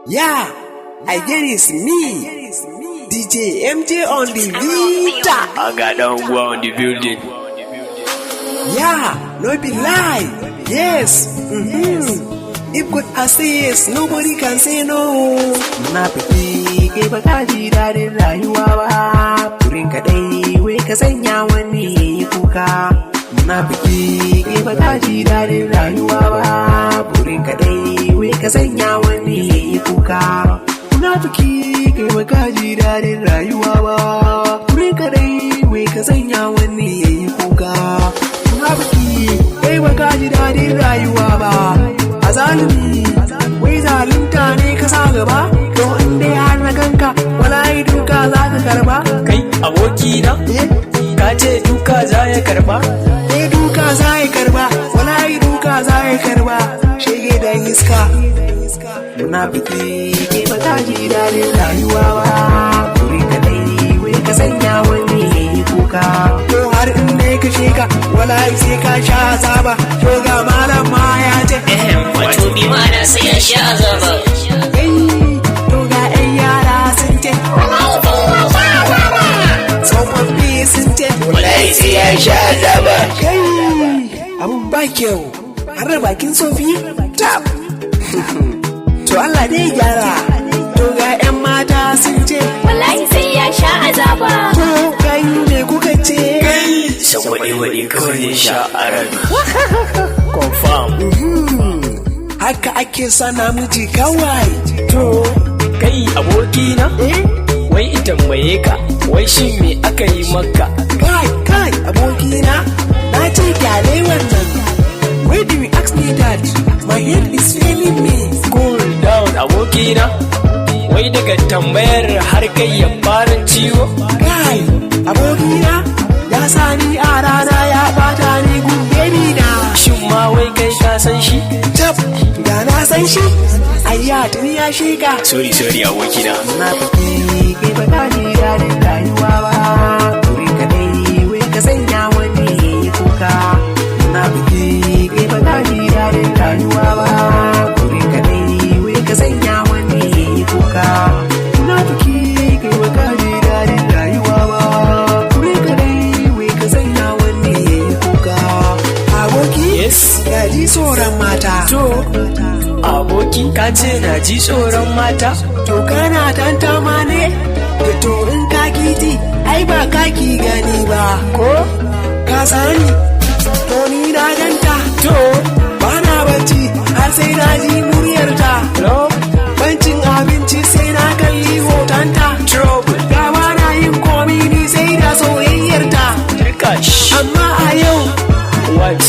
Yeah, I get it's me, DJ MJ on the beat. I got down on the building. Yeah, no be lie. Yes, If God has said yes, nobody can say no. Munafiki kai ba ka ji daɗin rayuwa ba, burin ka dai wai ka sanya wani yayi kuka. Munafiki kai ba ka ji daɗin rayuwa ba, burin ka dai wai ka sanya wani yayi kuka. Munafiki kai ba ka ji daɗin rayuwa ba, burin ka dai wai ka sanya wani yayi kuka. Munafiki kai ba ka ji daɗin rayuwa ba, azalimi wai zalunta ne ka sa gaba, to in dai har na ganka wallahi duka za ka karba. Kai aboki na ka ce duka za ya karba? Duka za ya karba, wallahi duka za ya karba. Shege da iska. Munafiki ke ba ka ji daɗin rayuwa ba, buri ka dai wai ka sanya wani yayi kuka. To har in dai ka sheka wallahi sai ka sha azaba. To ga malam ma ya ce wato bi mana sai ya sha azaba. To ga 'yan yara sun ce tsofaffi sun ce Wallahi sai ya sha azaba. kai abun ba kyau har da bakin sofi tap. To Allah dai gyara. To ga 'yan mata sun ce wallahi sai ya sha azaba. to kai me kuka ce Shan waɗe kawai ya sha a rana. Confirm. haka ake sa namiji kawai. To, kai aboki na? Wai in tambaye ka, wai shi me aka yi maka? Kai abokina na ce kyale wannan. Why do you ask me that? My head is failing me. Cool down aboki na? Wai daga tambayar har kai ya fara ciwo? Kai abokina ya sani a rana ya bata ni gun baby na. Shin ma wai kai ka san shi? Tab da na san shi ayya tuni ya shiga. Sorry aboki na. Munafiki kai ba ka ji daɗin rayuwa ba, buri ka dai wai ka sanya wani yayi kuka. Munafiki kai ba ka ji daɗin rayuwa ba, buri ka dai wai ka sanya wani yayi kuka. Munafiki kai ba ka ji daɗin rayuwa ba, buri ka dai wai ka sanya wani yayi kuka. Aboki Yes. ya ji tsoron mata. To, aboki ka ce na ji tsoron mata? To kana tantama ne? Da to in ka kiti ai ba ka ki gani ba. Ko? Ka sani to ni na ganta. To, Ba na bacci har sai na ji muryarta. no Bancin abinci sai na kalli hotonta. trouble. Ga ba na yin komi ni sai da soyayyarta. Rikash. Amma a yau, What?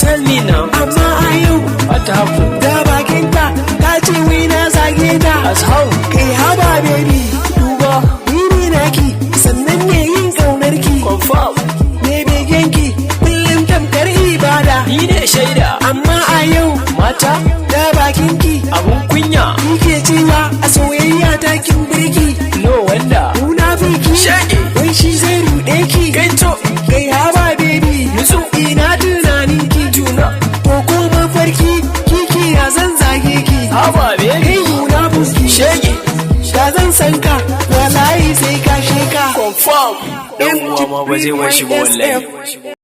Tell me now. amma a yau What happened? da bakinta ta ce wai na zage ta. As how? Kai haba baby duba ni ne naki sannan ne yin ƙaunarki. Confirm. Me begenki kullum tamkar ibada. Ni ne shaida. Amma a yau Mata? da bakinki Abun kunya. ke cewa a soyayya ta kin birki. No wonder. Munafiki Shege. wai shi zai ruɗe ki. Kai to. Kai haba baby Nutsu. ina tunanin ki. Tuna. To ko mafarki kiki ya zan zage ki. Haba Kai baby. munafiki Shege. da zan san ka wallahi sai ka sheka. Confirm. Dan uwa ma ba zai washi ba wallahi.